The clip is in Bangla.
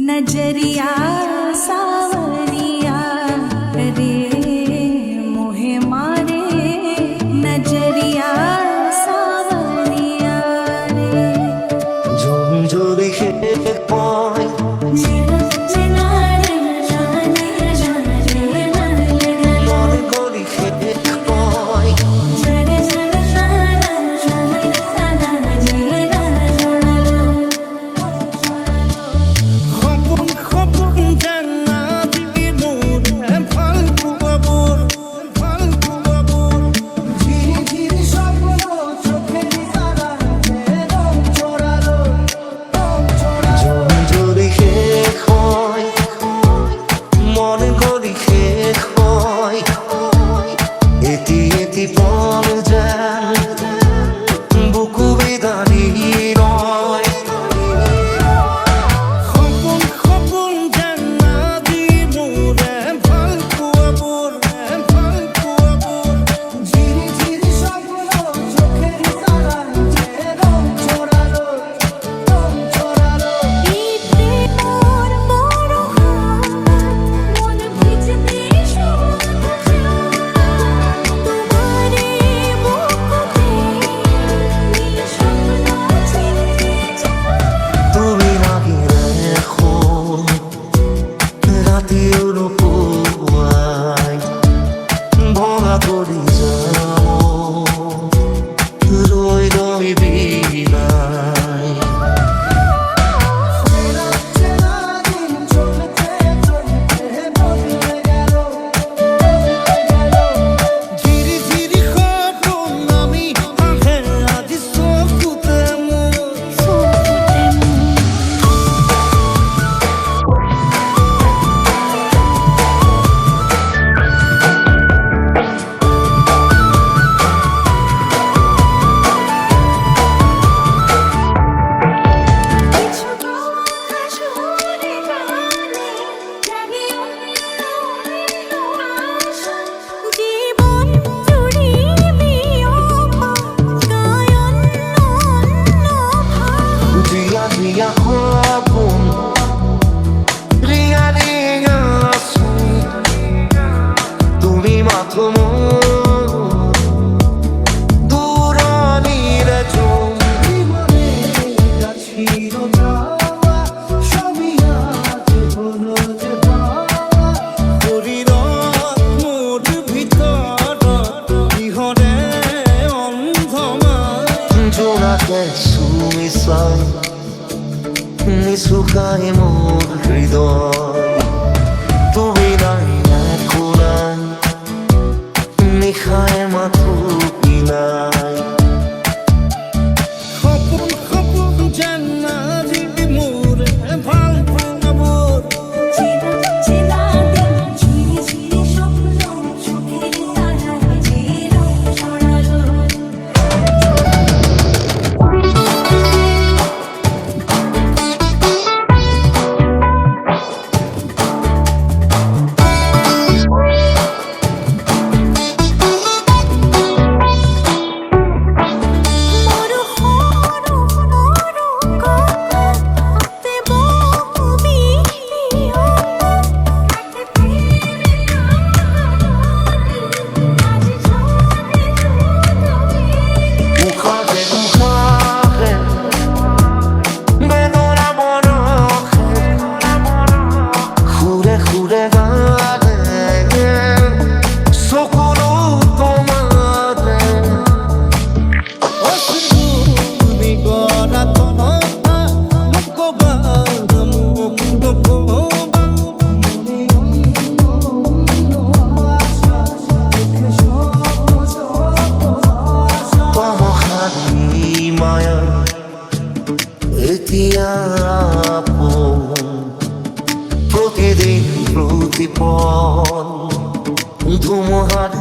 नजरिया सावरिया रे मोहे मारे नजरिया सावरिया रे ঝুমঝুরি খেয়ে পয় মনে করি খেয়ে পয় খবর খবর জান্নাতি নূর ফালতু বাবুর ধীরে ধীরে স্বপ্ন চোখের তারাতে রং ছড়ালো ঝুমঝুরি খেয়ে পয় মনে করি খেয়ে পয় এটি এটি পল যায় বুকু বেদারি নয় খবর খবর জান্নাতি নূর ফালতু বাবুর ধীরে ধীরে স্বপ্ন চোখের তারাতে রং ছড়ালো তুমি নাকি দেখো রাতের উপর ভরা করি যাও রই রই বিনাই ধীরে ধীরে খবর আমি আহে আজ সকুতে জীবন জুড়িবি গায়ন দিয়া দিয়া হবন রিয়া রিয়া তুমি মাত্র দূরানিরে জমি মনে ছিল যাওয়া সবই আজ হলো যে পাওয়া শরীৰত মোৰ ভিতৰত ইহৰে অন্ধমাৰ জোনাকে সুমিশাই নিশুকায় মোর হৃদয় তুমি নাই দেখো নাই নিশায় মাথু পিনাই খবর খবর জান্নাতি মোৰ ভাল পাবৰ মুখাতে মুখাতে বেদনা মনকে ঘুরে ঘুরে গানে সকলো তোমারে তমহারি মায়া এতিয়া আপন প্রতিদিন প্রতিপল ধুমহার